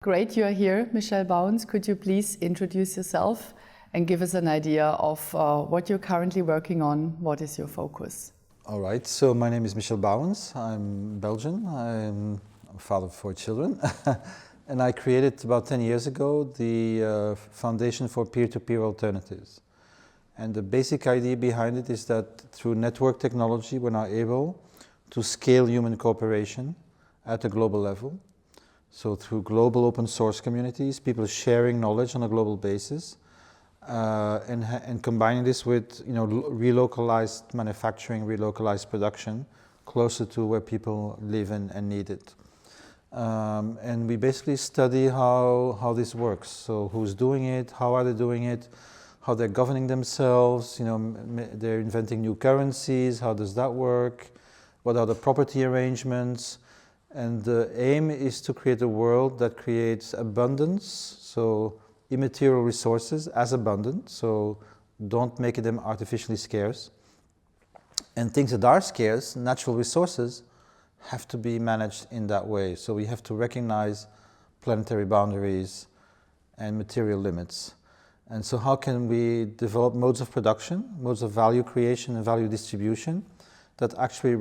Great you are here, Michel Bauwens. Could you please introduce yourself and give us an idea of what you're currently working on? What is your focus? All right, so my name is Michel Bauwens. I'm Belgian. I'm a father of 4 children. And I created about 10 years ago the Foundation for Peer-to-Peer Alternatives. And the basic idea behind it is that through network technology, we're now able to scale human cooperation at a global level. So through global open source communities, people sharing knowledge on a global basis, and combining this with relocalized manufacturing, relocalized production, closer to where people live and need it. And we basically study how this works. So who's doing it, how are they doing it, how they're governing themselves, they're inventing new currencies, how does that work, what are the property arrangements. And the aim is to create a world that creates abundance, so immaterial resources as abundant, so don't make them artificially scarce. And things that are scarce, natural resources, have to be managed in that way. So we have to recognize planetary boundaries and material limits. And so how can we develop modes of production, modes of value creation and value distribution that actually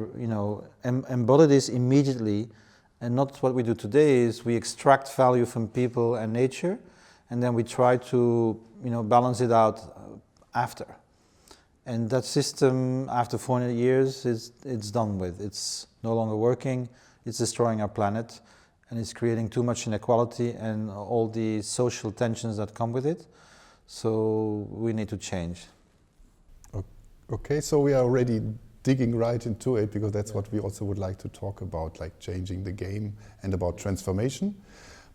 embody this immediately, and not what we do today is we extract value from people and nature and then we try to balance it out after. And that system, after 400 years, it's done with. It's no longer working, it's destroying our planet, and it's creating too much inequality and all the social tensions that come with it. So we need to change. Okay, so we are already digging right into it, because that's what we also would like to talk about, like changing the game and about transformation.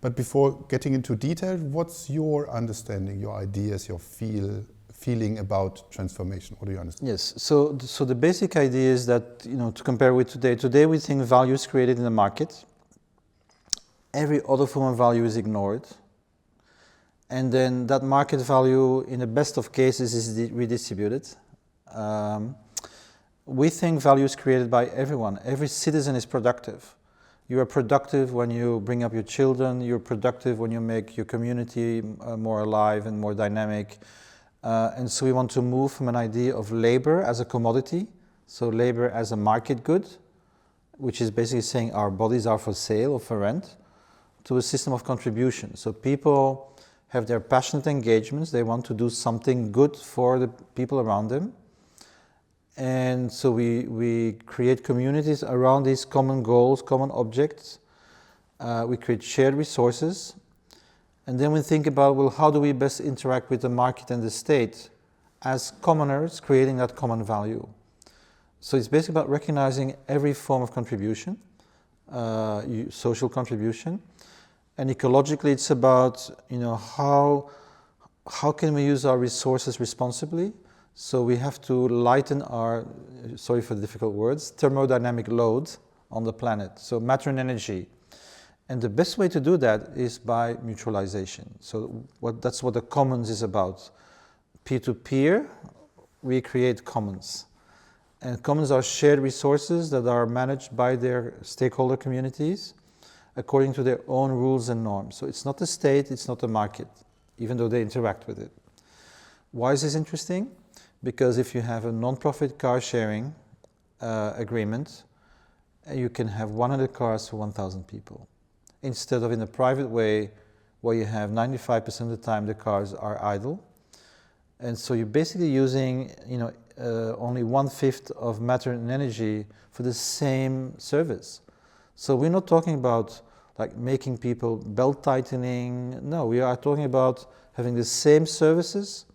But before getting into detail, what's your understanding, your ideas, your feeling about transformation? What do you understand? Yes, so the basic idea is that, to compare with today, today we think value is created in the market. Every other form of value is ignored. And then that market value, in the best of cases, is redistributed. We think value is created by everyone. Every citizen is productive. You are productive when you bring up your children. You're productive when you make your community more alive and more dynamic. And so we want to move from an idea of labor as a commodity, so labor as a market good, which is basically saying our bodies are for sale or for rent, to a system of contribution. So people have their passionate engagements. They want to do something good for the people around them. And so we create communities around these common goals, common objects. We create shared resources. And then we think about, well, how do we best interact with the market and the state as commoners, creating that common value? So it's basically about recognizing every form of contribution, social contribution. And ecologically, it's about, how can we use our resources responsibly? So we have to lighten our, sorry for the difficult words, thermodynamic load on the planet. So matter and energy. And the best way to do that is by mutualization. So that's what the commons is about. Peer-to-peer, we create commons. And commons are shared resources that are managed by their stakeholder communities according to their own rules and norms. So it's not the state, it's not the market, even though they interact with it. Why is this interesting? Because if you have a non-profit car sharing agreement, you can have 100 cars for 1,000 people. Instead of in a private way, where you have 95% of the time the cars are idle. And so you're basically using only 1/5 of matter and energy for the same service. So we're not talking about like making people belt tightening. No, we are talking about having the same services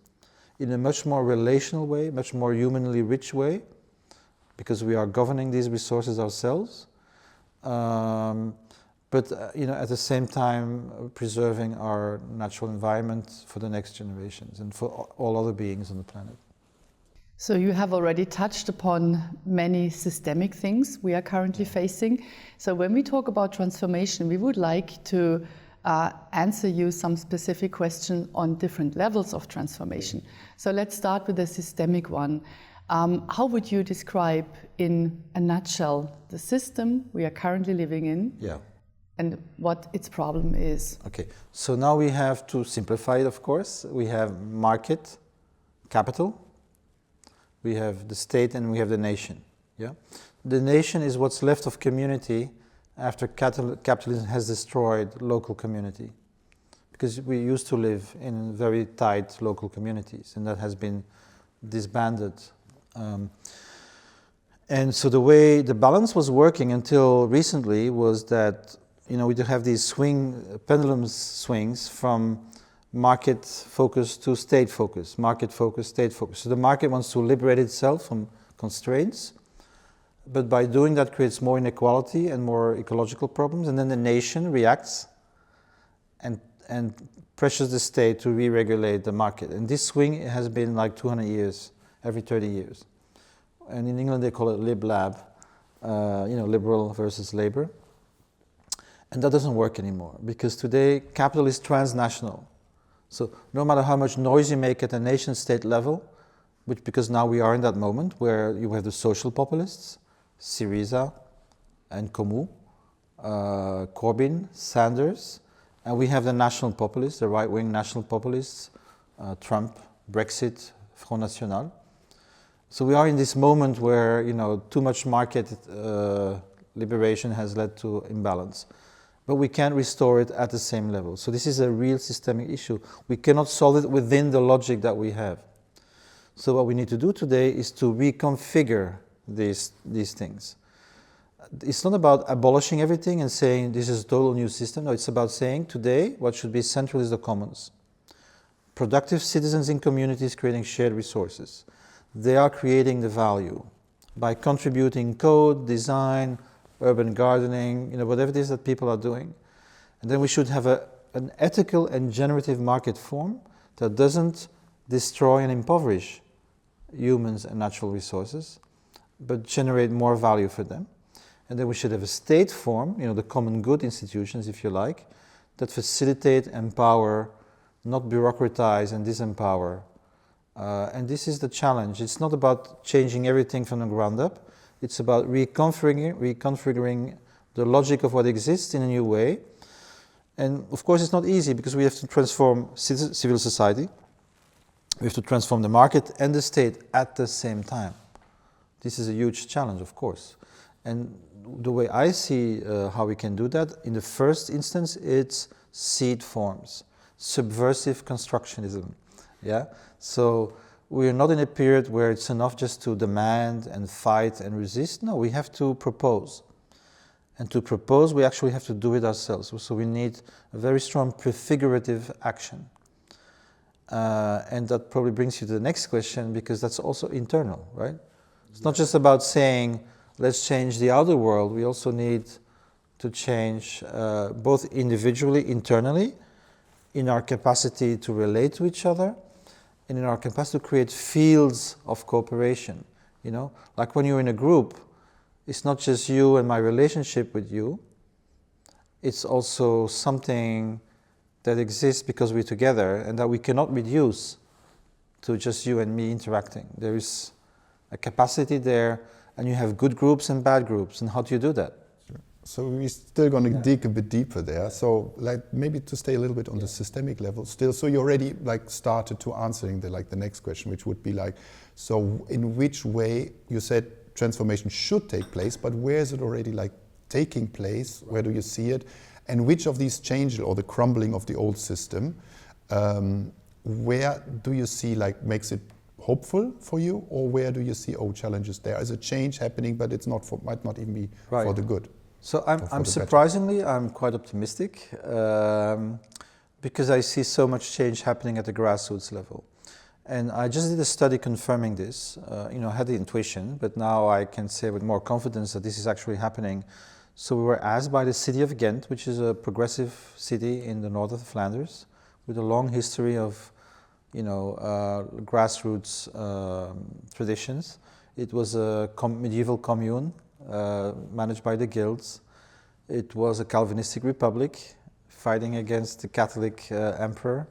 in a much more relational way, much more humanly rich way, because we are governing these resources ourselves. But at the same time preserving our natural environment for the next generations and for all other beings on the planet. So you have already touched upon many systemic things we are currently facing. So when we talk about transformation, we would like to answer you some specific question on different levels of transformation. So let's start with the systemic one. How would you describe in a nutshell the system we are currently living in? Yeah. and what its problem is. Okay, so now we have to simplify it, of course. We have market, capital, we have the state, and we have the nation. Yeah, the nation is what's left of community after capitalism has destroyed local community, because we used to live in very tight local communities, and that has been disbanded. And so the way the balance was working until recently was that, you know, we do have these pendulum swings from market focus to state focus, market focus, state focus. So the market wants to liberate itself from constraints, but by doing that creates more inequality and more ecological problems, and then the nation reacts and pressures the state to re-regulate the market. And this swing has been like 200 years, every 30 years. And in England they call it lib-lab, liberal versus labor. And that doesn't work anymore, because today capital is transnational. So no matter how much noise you make at a nation-state level, because now we are in that moment where you have the social populists, Syriza and Comu, Corbyn, Sanders, and we have the national populists, the right-wing national populists, Trump, Brexit, Front National. So we are in this moment where, you know, too much market liberation has led to imbalance. But we can't restore it at the same level. So this is a real systemic issue. We cannot solve it within the logic that we have. So what we need to do today is to reconfigure these things. It's not about abolishing everything and saying this is a total new system. No, it's about saying today what should be central is the commons. Productive citizens in communities creating shared resources. They are creating the value by contributing code, design, urban gardening, you know, whatever it is that people are doing. And then we should have an ethical and generative market form that doesn't destroy and impoverish humans and natural resources, but generate more value for them. And then we should have a state form, you know, the common good institutions, if you like, that facilitate, empower, not bureaucratize and disempower. And this is the challenge. It's not about changing everything from the ground up. It's about reconfiguring the logic of what exists in a new way. And of course it's not easy, because we have to transform civil society, we have to transform the market and the state at the same time. This is a huge challenge, of course. And the way I see how we can do that, in the first instance, it's seed forms, subversive constructionism. Yeah? So we're not in a period where it's enough just to demand and fight and resist. No, we have to propose. And to propose, we actually have to do it ourselves. So we need a very strong prefigurative action. And that probably brings you to the next question, because that's also internal, right? It's not just about saying, let's change the outer world. We also need to change both individually, internally, in our capacity to relate to each other, and in our capacity to create fields of cooperation. You know, like when you're in a group, it's not just you and my relationship with you. It's also something that exists because we're together, and that we cannot reduce to just you and me interacting. There is a capacity there, and you have good groups and bad groups. And how do you do that? So we're still going to dig a bit deeper there. So, like, maybe to stay a little bit on the systemic level still. So you already like started to answering the next question, which would be like, so in which way, you said transformation should take place, but where is it already like taking place? Where do you see it? And which of these changes, or the crumbling of the old system, where do you see like makes it hopeful for you, or where do you see challenges there? Is a change happening, but it's not might not even be for the good? So I'm surprisingly, I'm quite optimistic, because I see so much change happening at the grassroots level. And I just did a study confirming this. I had the intuition, but now I can say with more confidence that this is actually happening. So we were asked by the city of Ghent, which is a progressive city in the north of Flanders, with a long history of grassroots traditions. It was a medieval commune managed by the guilds. It was a Calvinistic republic fighting against the Catholic emperor.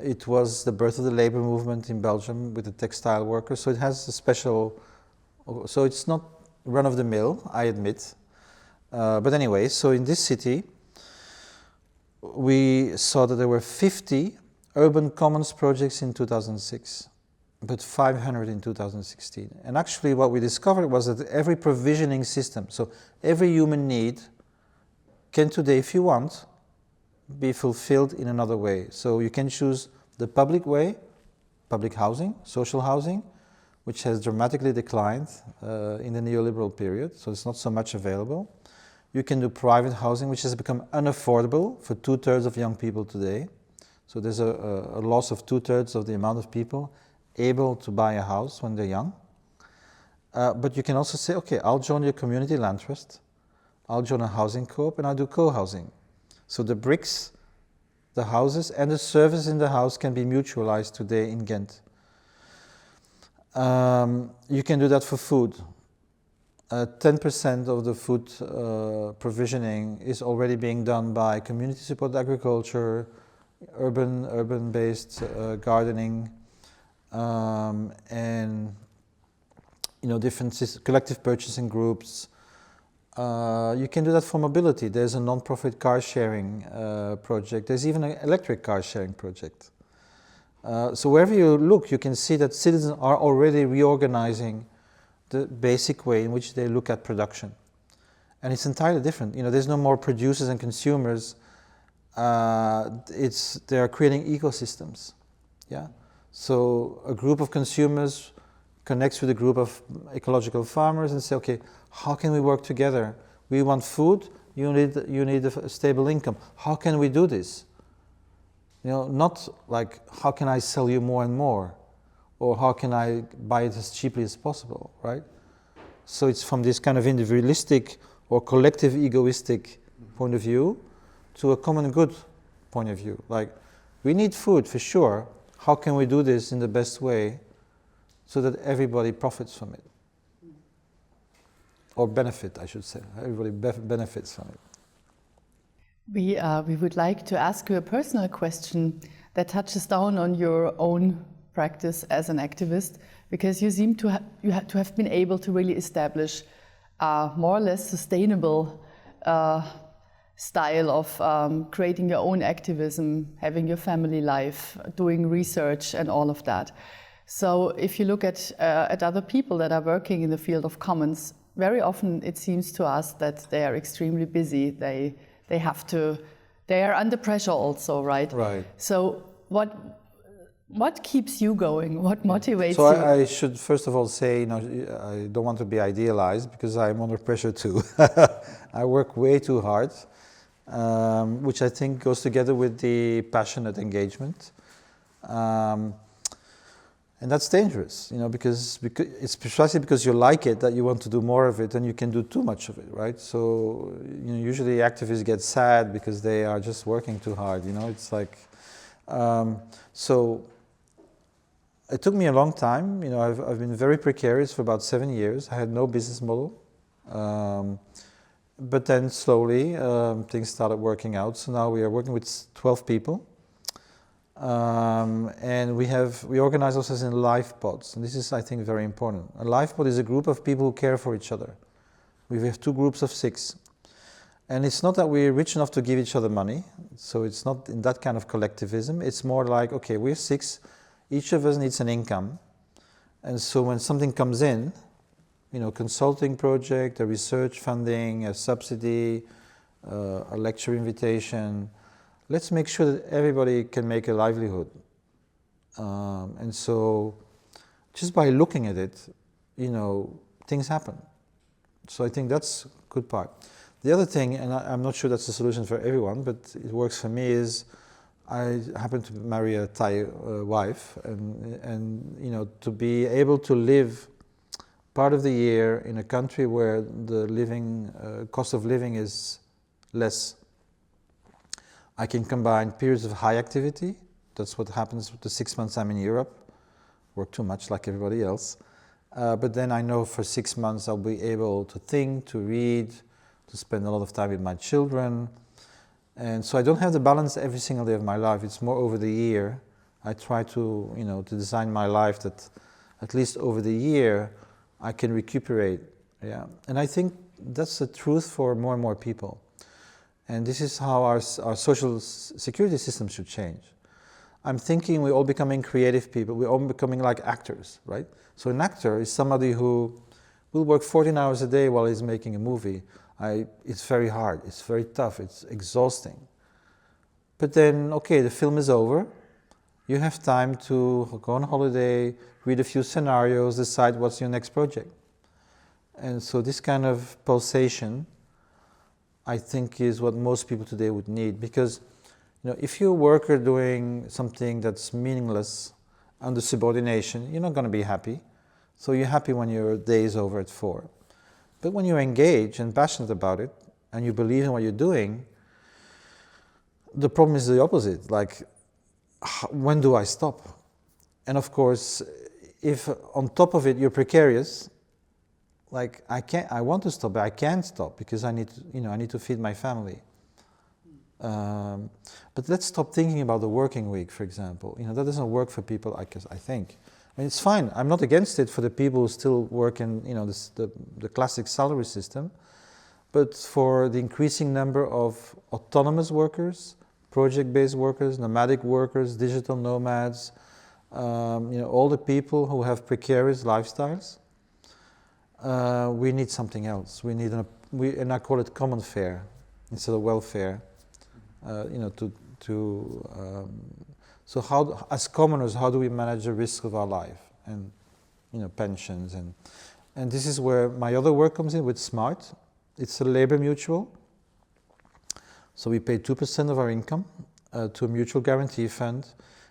It was the birth of the labor movement in Belgium with the textile workers. So it has a special, so it's not run-of-the-mill, I admit. But anyway, so in this city, we saw that there were 50 urban commons projects in 2006, but 500 in 2016. And actually what we discovered was that every provisioning system, so every human need can today, if you want, be fulfilled in another way. So you can choose the public way, public housing, social housing, which has dramatically declined in the neoliberal period, so it's not so much available. You can do private housing, which has become unaffordable for 2/3 of young people today. So there's a loss of 2/3 of the amount of people able to buy a house when they're young. But you can also say, okay, I'll join your community land trust, I'll join a housing co-op, and I'll do co-housing. So the bricks, the houses, and the service in the house can be mutualized today in Ghent. You can do that for food. 10% of the food provisioning is already being done by community support agriculture, urban-based gardening, and different collective purchasing groups. You can do that for mobility. There's a non-profit car sharing project. There's even an electric car sharing project. So wherever you look, you can see that citizens are already reorganizing the basic way in which they look at production. And it's entirely different. There's no more producers and consumers. They are creating ecosystems. Yeah. So a group of consumers connects with a group of ecological farmers and say, okay, how can we work together? We want food, you need a stable income. How can we do this? Not like, how can I sell you more and more? Or how can I buy it as cheaply as possible, right? So it's from this kind of individualistic or collective egoistic point of view to a common good point of view. Like, we need food for sure. How can we do this in the best way so that everybody profits from it? Or benefit, I should say. Everybody benefits from it. We would like to ask you a personal question that touches down on your own practice as an activist, because you seem to have been able to really establish a more or less sustainable style of creating your own activism, having your family life, doing research and all of that. So if you look at other people that are working in the field of commons, very often it seems to us that they are extremely busy. They are under pressure also, right? Right. So what keeps you going? What motivates you? I should first of all say, I don't want to be idealized because I'm under pressure too. I work way too hard, which I think goes together with the passionate engagement. And that's dangerous, because it's precisely because you like it that you want to do more of it, and you can do too much of it, right? So, usually activists get sad because they are just working too hard, It's like, so it took me a long time. I've been very precarious for about 7 years. I had no business model, but then slowly things started working out. So now we are working with 12 people. And we organize ourselves in life pods, and this is, I think, very important. A life pod is a group of people who care for each other. We have 2 groups of 6, and it's not that we're rich enough to give each other money, so it's not in that kind of collectivism. It's more like, okay, we're 6, each of us needs an income, and so when something comes in, consulting project, a research funding, a subsidy, a lecture invitation, let's make sure that everybody can make a livelihood. And so just by looking at it, things happen. So I think that's a good part. The other thing, and I'm not sure that's the solution for everyone, but it works for me, is I happen to marry a Thai wife, and to be able to live part of the year in a country where the cost of living is less. I can combine periods of high activity. That's what happens with the 6 months I'm in Europe. Work too much like everybody else. But then I know for 6 months I'll be able to think, to read, to spend a lot of time with my children. And so I don't have the balance every single day of my life. It's more over the year. I try to, to design my life that at least over the year I can recuperate. Yeah. And I think that's the truth for more and more people. And this is how our social security system should change. I'm thinking we're all becoming creative people. We're all becoming like actors, right? So an actor is somebody who will work 14 hours a day while he's making a movie. It's very hard, it's very tough, it's exhausting. But then, okay, the film is over. You have time to go on holiday, read a few scenarios, decide what's your next project. And so this kind of pulsation, I think, is what most people today would need. Because if you're a worker doing something that's meaningless under subordination, you're not going to be happy. So you're happy when your day is over at 4. But when you're engaged and passionate about it, and you believe in what you're doing, the problem is the opposite. Like, when do I stop? And of course, if on top of it you're precarious, like I want to stop, but I can't stop because I need to feed my family. But let's stop thinking about the working week, for example. That doesn't work for people, I think. I mean, it's fine. I'm not against it for the people who still work in, the classic salary system. But for the increasing number of autonomous workers, project-based workers, nomadic workers, digital nomads, all the people who have precarious lifestyles, we need something else. We need and I call it common fare instead of welfare. So how, as commoners, how do we manage the risk of our life and pensions and this is where my other work comes in with SMART. It's a labor mutual. So we pay 2% of our income to a mutual guarantee fund,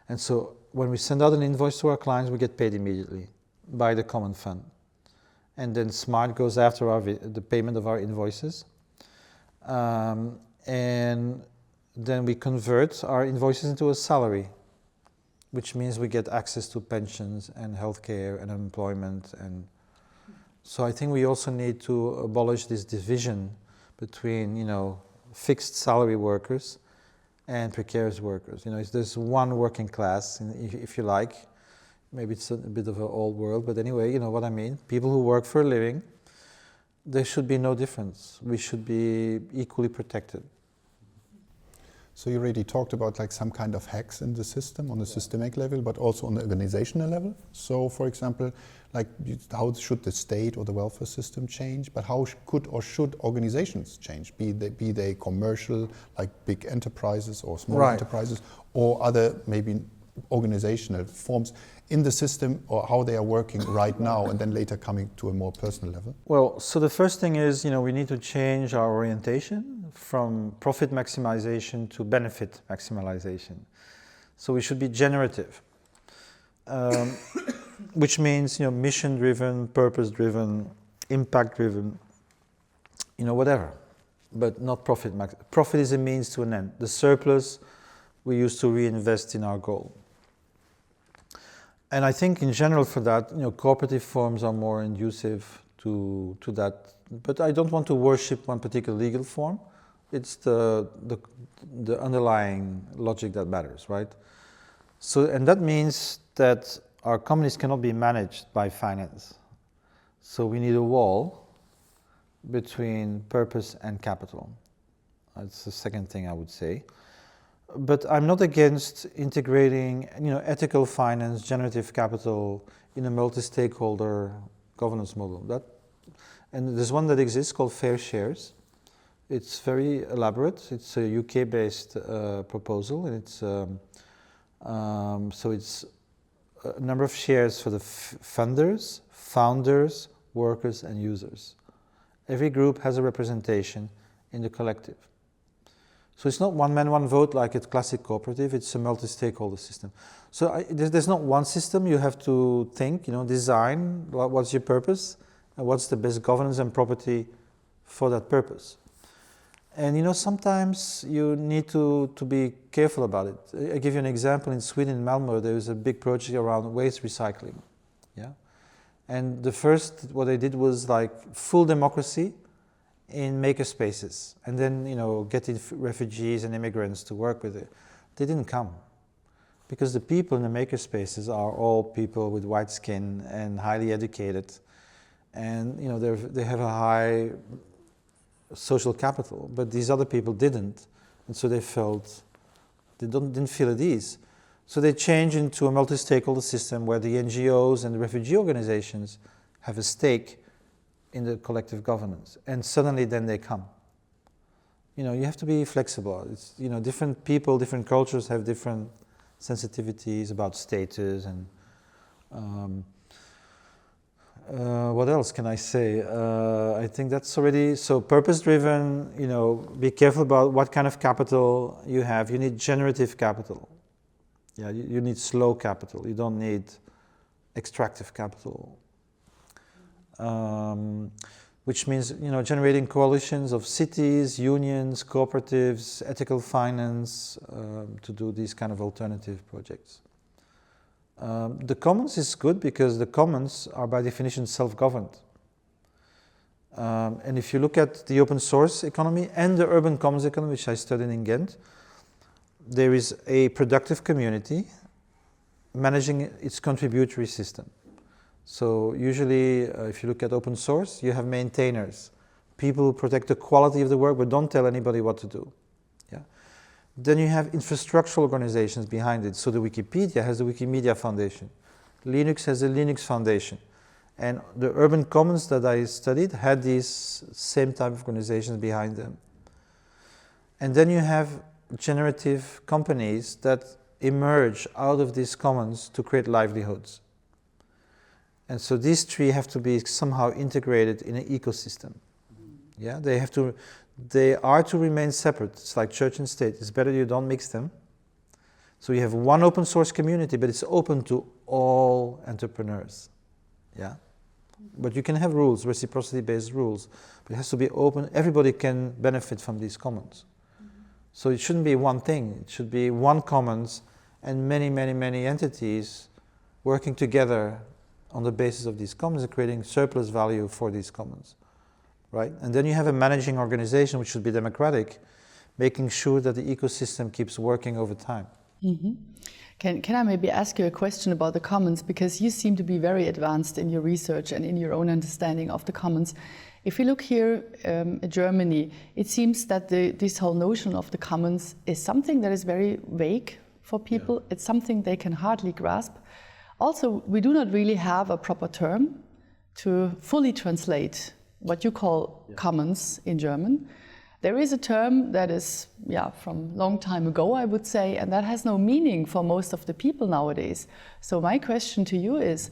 and so when we send out an invoice to our clients, we get paid immediately by the common fund, and then SMART goes after the payment of our invoices, and then we convert our invoices into a salary, which means we get access to pensions and healthcare and unemployment. And so I think we also need to abolish this division between, fixed salary workers and precarious workers. There's one working class, if you like. Maybe it's a bit of an old world, but anyway, you know what I mean. People who work for a living, there should be no difference. We should be equally protected. So you already talked about some kind of hacks in the system on the systemic level, but also on the organizational level. So, for example, how should the state or the welfare system change? But how could or should organizations change? Be they commercial, like big enterprises or small enterprises, or other maybe organizational forms in the system, or how they are working right now, and then later coming to a more personal level? Well, so the first thing is, we need to change our orientation from profit maximization to benefit maximization. So we should be generative, which means, mission-driven, purpose-driven, impact-driven, whatever, but not profit. Profit is a means to an end. The surplus we use to reinvest in our goal. And I think in general for that, cooperative forms are more conducive to that. But I don't want to worship one particular legal form. It's the underlying logic that matters, right? So, and that means that our companies cannot be managed by finance. So we need a wall between purpose and capital. That's the second thing I would say. But I'm not against integrating, ethical finance, generative capital in a multi-stakeholder governance model. And there's one that exists called Fair Shares. It's very elaborate. It's a UK-based proposal, and it's so it's a number of shares for the funders, founders, workers, and users. Every group has a representation in the collective. So it's not one man, one vote like a classic cooperative, it's a multi-stakeholder system. So there's not one system. You have to think, design what's your purpose and what's the best governance and property for that purpose. And sometimes you need to be careful about it. I give you an example. In Sweden, in Malmö, there was a big project around waste recycling. Yeah, and what they did was full democracy in maker spaces, and then getting refugees and immigrants to work with it. They didn't come because the people in the maker spaces are all people with white skin and highly educated, and they have a high social capital, but these other people didn't, and so they felt didn't feel at ease. So they change into a multi-stakeholder system where the NGOs and the refugee organizations have a stake in the collective governance, and suddenly then they come. You know, you have to be flexible. It's, you know, different people, different cultures have different sensitivities about status and what else can I say? I think that's already, so purpose-driven, you know, be careful about what kind of capital you have. You need generative capital. Yeah, you need slow capital. You don't need extractive capital. Which means, you know, generating coalitions of cities, unions, cooperatives, ethical finance, to do these kind of alternative projects. The commons is good because the commons are by definition self-governed. And if you look at the open source economy and the urban commons economy, which I studied in Ghent, there is a productive community managing its contributory system. So usually, if you look at open source, you have maintainers, people who protect the quality of the work but don't tell anybody what to do. Yeah. Then you have infrastructural organizations behind it. So the Wikipedia has the Wikimedia Foundation. Linux has the Linux Foundation. And the urban commons that I studied had these same type of organizations behind them. And then you have generative companies that emerge out of these commons to create livelihoods. And so these three have to be somehow integrated in an ecosystem. Yeah, they are to remain separate. It's like church and state. It's better you don't mix them. So you have one open source community, but it's open to all entrepreneurs. Yeah, but you can have rules, reciprocity-based rules, but it has to be open. Everybody can benefit from these commons. So it shouldn't be one thing. It should be one commons and many, many, many entities working together on the basis of these commons and creating surplus value for these commons, right? And then you have a managing organization which should be democratic, making sure that the ecosystem keeps working over time. Mm-hmm. Can I maybe ask you a question about the commons, because you seem to be very advanced in your research and in your own understanding of the commons. If you look here at Germany, it seems that this whole notion of the commons is something that is very vague for people. Yeah. It's something they can hardly grasp. Also, we do not really have a proper term to fully translate what you call commons in German. There is a term that is, from long time ago, I would say, and that has no meaning for most of the people nowadays. So my question to you is,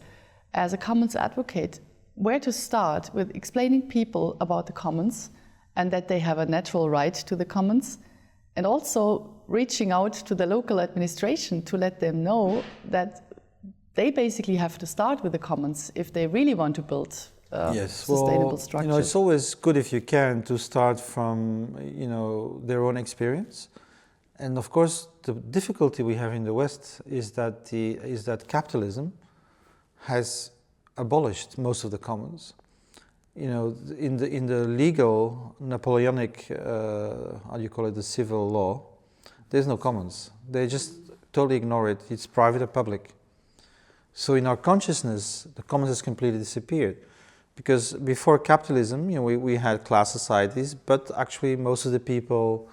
as a commons advocate, where to start with explaining people about the commons and that they have a natural right to the commons, and also reaching out to the local administration to let them know that they basically have to start with the commons if they really want to build sustainable structure. You know, it's always good if you can to start from, you know, their own experience. And of course, the difficulty we have in the West is that capitalism has abolished most of the commons. You know, in the legal Napoleonic, how do you call it, the civil law, there's no commons. They just totally ignore it. It's private or public. So in our consciousness, the commons has completely disappeared. Because before capitalism, you know, we had class societies, but actually most of the people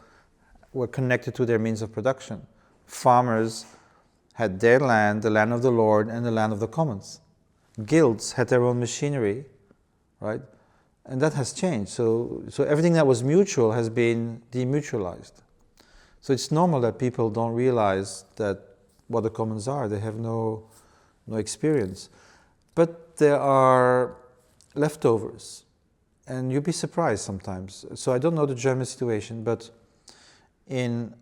were connected to their means of production. Farmers had their land, the land of the Lord, and the land of the commons. Guilds had their own machinery, right? And that has changed. So everything that was mutual has been demutualized. So it's normal that people don't realize that what the commons are. They have no experience. But there are leftovers, and you'd be surprised sometimes. So I don't know the German situation, but in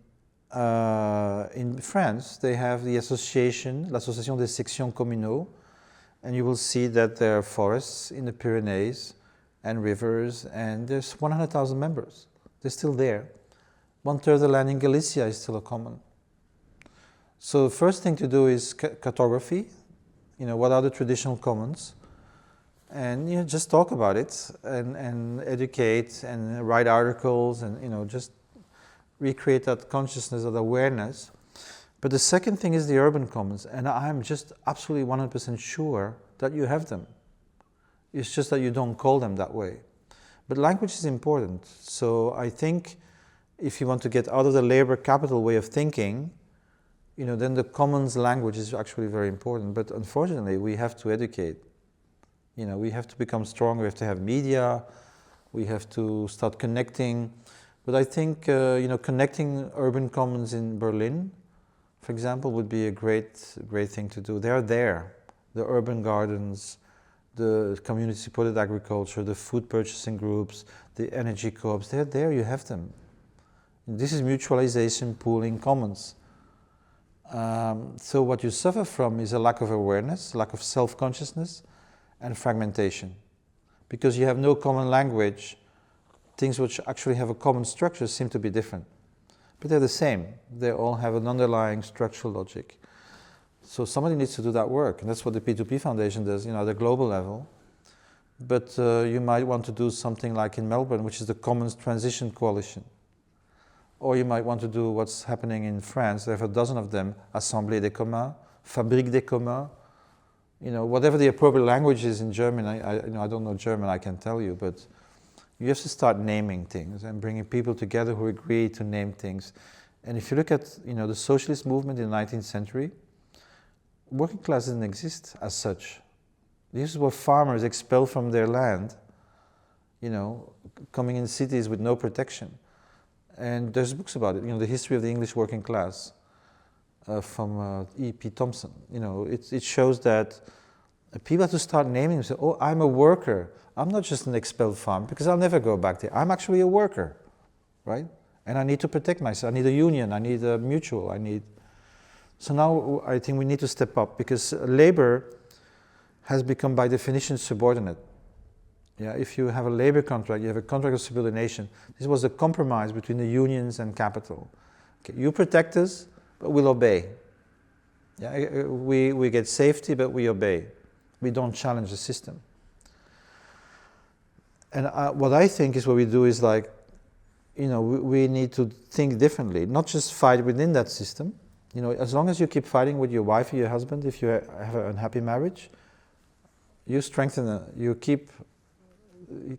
France, they have the association, l'Association des sections communaux, and you will see that there are forests in the Pyrenees and rivers, and there's 100,000 members. They're still there. 1/3 of the land in Galicia is still a common. So the first thing to do is cartography. You know, what are the traditional commons? And you know, just talk about it and educate and write articles and, you know, just recreate that consciousness, that awareness. But the second thing is the urban commons, and I'm just absolutely 100% sure that you have them. It's just that you don't call them that way. But language is important. So I think if you want to get out of the labor capital way of thinking, then the commons language is actually very important. But unfortunately, we have to educate. We have to become stronger. We have to have media. We have to start connecting. But I think, connecting urban commons in Berlin, for example, would be a great thing to do. They're there. The urban gardens, the community-supported agriculture, the food purchasing groups, the energy co-ops, they're there, you have them. This is mutualization, pooling, commons. So what you suffer from is a lack of awareness, lack of self-consciousness, and fragmentation. Because you have no common language, things which actually have a common structure seem to be different. But they're the same. They all have an underlying structural logic. So somebody needs to do that work, and that's what the P2P Foundation does, at a global level. But you might want to do something like in Melbourne, which is the Commons Transition Coalition. Or you might want to do what's happening in France. They have a dozen of them, Assemblée des communs, Fabrique des communs, whatever the appropriate language is in German. I don't know German, I can tell you, but you have to start naming things and bringing people together who agree to name things. And if you look at, the socialist movement in the 19th century, working class didn't exist as such. These were farmers expelled from their land, coming in cities with no protection. And there's books about it, the history of the English working class from E.P. Thompson. It shows that people have to start naming themselves. Oh, I'm a worker. I'm not just an expelled farmer, because I'll never go back there. I'm actually a worker, right? And I need to protect myself. I need a union. I need a mutual. So now I think we need to step up, because labor has become by definition subordinate. Yeah, if you have a labor contract, you have a contract of subordination. This was a compromise between the unions and capital. Okay, you protect us, but we'll obey. Yeah, we get safety, but we obey. We don't challenge the system. And what I think is what we do is we need to think differently, not just fight within that system. As long as you keep fighting with your wife or your husband, if you have an unhappy marriage, you strengthen you keep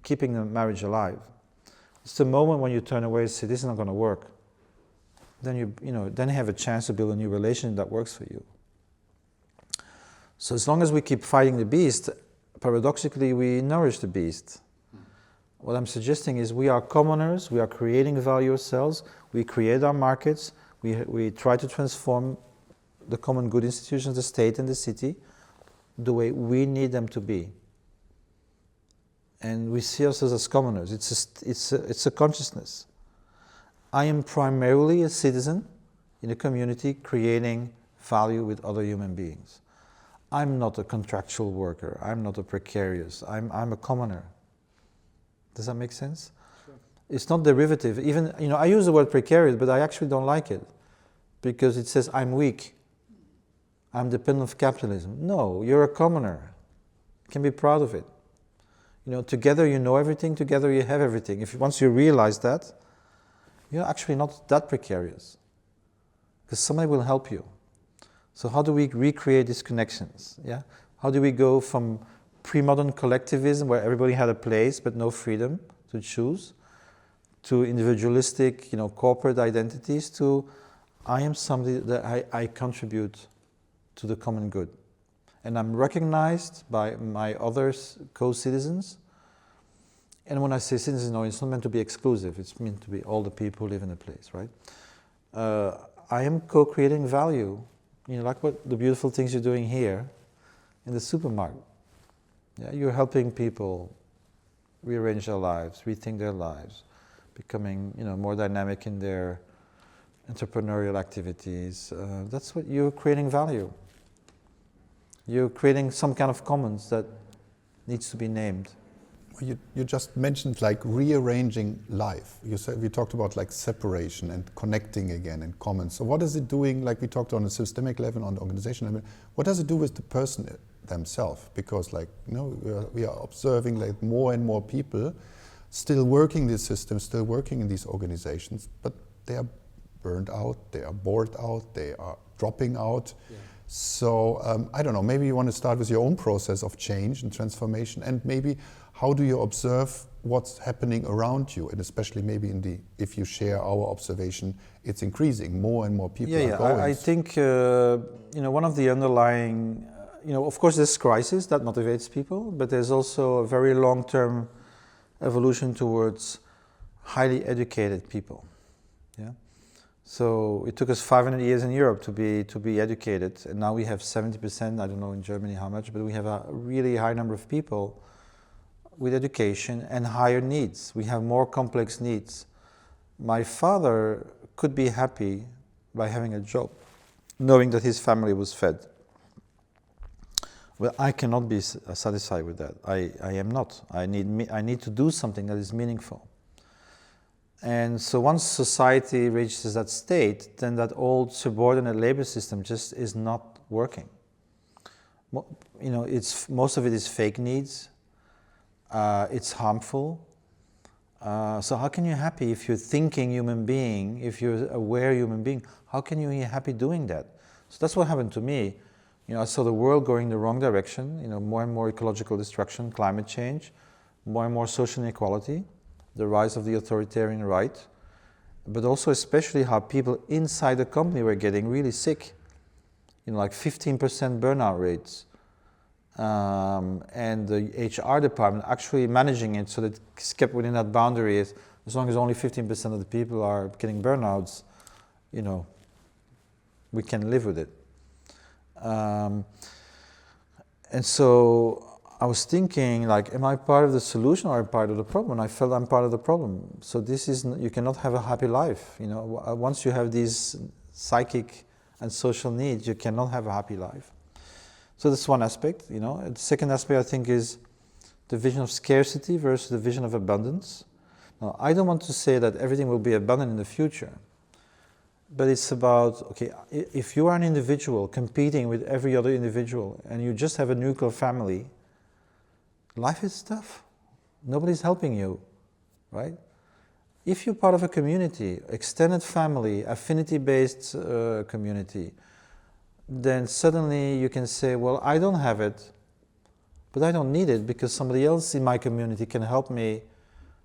keeping the marriage alive. It's the moment when you turn away and say, this is not going to work. Then you have a chance to build a new relationship that works for you. So as long as we keep fighting the beast, paradoxically we nourish the beast. What I'm suggesting is we are commoners, we are creating value ourselves, we create our markets, we try to transform the common good institutions, the state and the city, the way we need them to be. And we see ourselves as commoners. It's a consciousness. I am primarily a citizen in a community creating value with other human beings. I'm not a contractual worker. I'm not a precarious. I'm a commoner. Does that make sense? Sure. It's not derivative. Even, I use the word precarious, but I actually don't like it because it says I'm weak. I'm dependent of capitalism. No, you're a commoner. You can be proud of it. Together you know everything, together you have everything. Once you realize that, you're actually not that precarious because somebody will help you. So how do we recreate these connections? Yeah? How do we go from pre-modern collectivism where everybody had a place but no freedom to choose, to individualistic, corporate identities, to I am somebody that I contribute to the common good. And I'm recognized by my other co-citizens. And when I say citizens, it's not meant to be exclusive. It's meant to be all the people who live in a place, right? I am co-creating value. Like what the beautiful things you're doing here in the supermarket. Yeah, you're helping people rearrange their lives, rethink their lives, becoming, more dynamic in their entrepreneurial activities. That's what you're creating value. You're creating some kind of commons that needs to be named. You just mentioned rearranging life. We talked about separation and connecting again and commons. So what is it doing, like we talked on a systemic level, on the organizational level, what does it do with the person themselves? Because we are observing more and more people still working this system, still working in these organizations, but they are burned out, they are bored out, they are dropping out. Yeah. So I don't know, maybe you want to start with your own process of change and transformation, and maybe how do you observe what's happening around you, and especially maybe if you share our observation, it's increasing. More and more people are going. I think one of the underlying, of course, this crisis that motivates people, but there's also a very long-term evolution towards highly educated people. Yeah. So it took us 500 years in Europe to be educated, and now we have 70%. I don't know in Germany how much, but we have a really high number of people with education and higher needs. We have more complex needs. My father could be happy by having a job, knowing that his family was fed. Well, I cannot be satisfied with that. I am not. I need to do something that is meaningful. And so once society reaches that state, then that old subordinate labor system just is not working. Most of it is fake needs. It's harmful. So how can you be happy if you're a thinking human being, if you're an aware human being? How can you be happy doing that? So that's what happened to me. I saw the world going the wrong direction. More and more ecological destruction, climate change, more and more social inequality, the rise of the authoritarian right, but also especially how people inside the company were getting really sick. Like 15% burnout rates. And the HR department actually managing it so that it's kept within that boundary. As long as only 15% of the people are getting burnouts, we can live with it. And so I was thinking, like, am I part of the solution or part of the problem? And I felt I'm part of the problem. So you cannot have a happy life. Once you have these psychic and social needs, you cannot have a happy life. So that's one aspect, The second aspect, I think, is the vision of scarcity versus the vision of abundance. Now, I don't want to say that everything will be abundant in the future, but it's about, okay, if you are an individual competing with every other individual and you just have a nuclear family, life is tough. Nobody's helping you, right? If you're part of a community, extended family, affinity-based community, then suddenly you can say, well, I don't have it, but I don't need it because somebody else in my community can help me,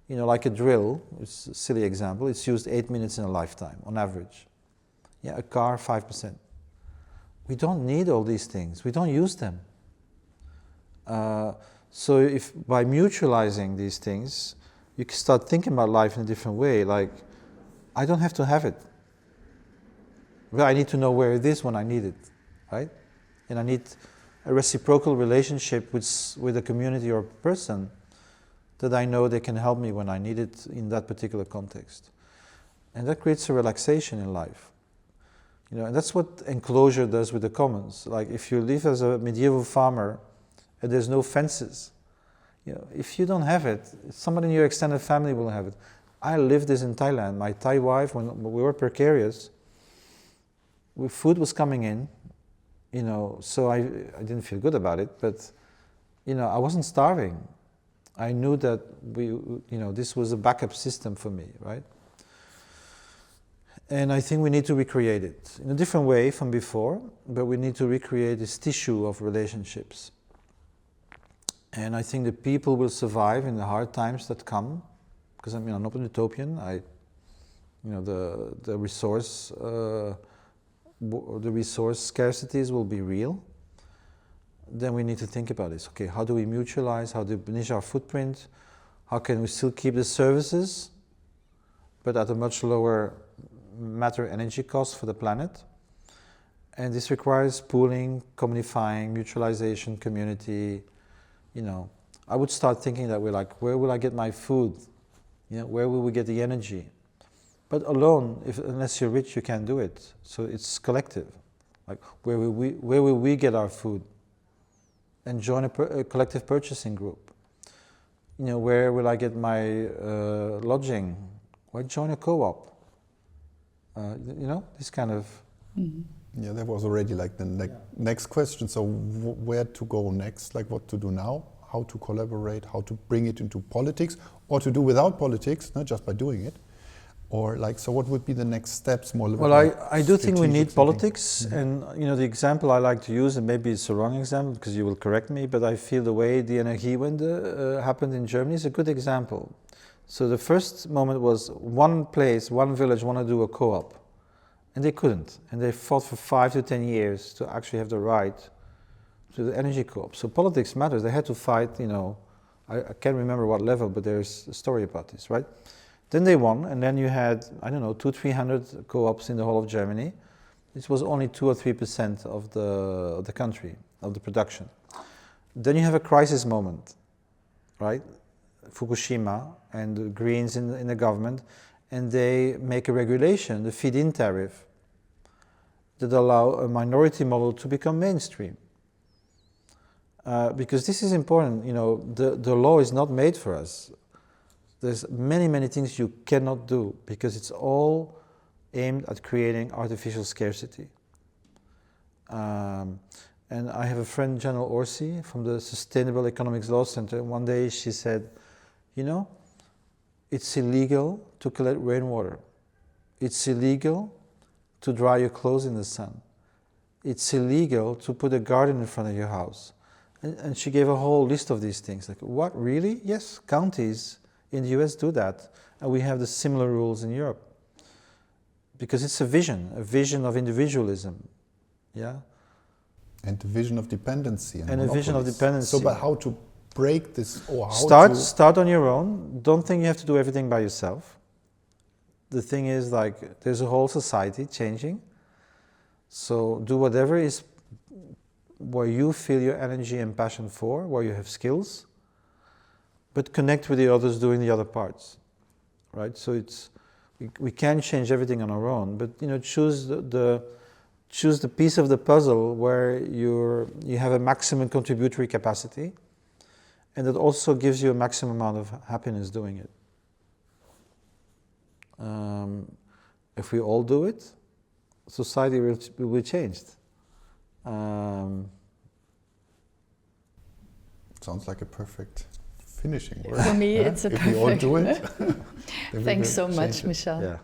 like a drill. It's a silly example. It's used 8 minutes in a lifetime on average. Yeah, a car, 5%. We don't need all these things. We don't use them. So if by mutualizing these things, you can start thinking about life in a different way. Like, I don't have to have it. But I need to know where it is when I need it, right? And I need a reciprocal relationship with a community or person that I know they can help me when I need it in that particular context. And that creates a relaxation in life. And that's what enclosure does with the commons. Like, if you live as a medieval farmer and there's no fences, if you don't have it, somebody in your extended family will have it. I lived this in Thailand. My Thai wife, when we were precarious, food was coming in, so I didn't feel good about it, but, I wasn't starving. I knew that this was a backup system for me, right? And I think we need to recreate it in a different way from before, but we need to recreate this tissue of relationships. And I think the people will survive in the hard times that come, because I'm not an utopian. The resource scarcities will be real. Then we need to think about this. Okay, how do we mutualize? How do we diminish our footprint? How can we still keep the services, but at a much lower matter energy cost for the planet? And this requires pooling, communifying, mutualization, community. I would start thinking that way, like, where will I get my food? Where will we get the energy? But alone, unless you're rich, you can't do it. So it's collective. Like, where will we get our food? And join a collective purchasing group. Where will I get my lodging? Why join a co-op? This kind of... Mm-hmm. Yeah, that was already like the next question. So where to go next? Like, what to do now? How to collaborate? How to bring it into politics? Or to do without politics, not just by doing it. Or like, so what would be the next steps? More Well, I do think we need politics, and the example I like to use, and maybe it's a wrong example because you will correct me, but I feel the way the Energiewende happened in Germany is a good example. So the first moment was one place, one village wanted to do a co-op, and they couldn't, and they fought for 5 to 10 years to actually have the right to the energy co-op. So politics matters. They had to fight, I can't remember what level, but there's a story about this, right? Then they won, and then you had, 200-300 co-ops in the whole of Germany. This was only 2 or 3% of the country, of the production. Then you have a crisis moment, right? Fukushima and the Greens in the government, and they make a regulation, the feed-in tariff, that allow a minority model to become mainstream. Because this is important, the law is not made for us. There's many things you cannot do because it's all aimed at creating artificial scarcity. And I have a friend, General Orsi, from the Sustainable Economics Law Center. One day she said, it's illegal to collect rainwater. It's illegal to dry your clothes in the sun. It's illegal to put a garden in front of your house. And she gave a whole list of these things. Like, what, really? Yes, counties in the US do that, and we have the similar rules in Europe. Because it's a vision of individualism, yeah? And a vision of dependency. And a vision of dependency. So, but how to break this, or how Start on your own. Don't think you have to do everything by yourself. The thing is, like, there's a whole society changing. So do whatever is where you feel your energy and passion for, where you have skills, but connect with the others doing the other parts, right? So we can't change everything on our own, but choose the piece of the puzzle where you have a maximum contributory capacity, and that also gives you a maximum amount of happiness doing it. If we all do it, society will be changed. Sounds like a perfect finishing word. For me, it's a perfect If we all do it. Thanks so much, Michel. Yeah.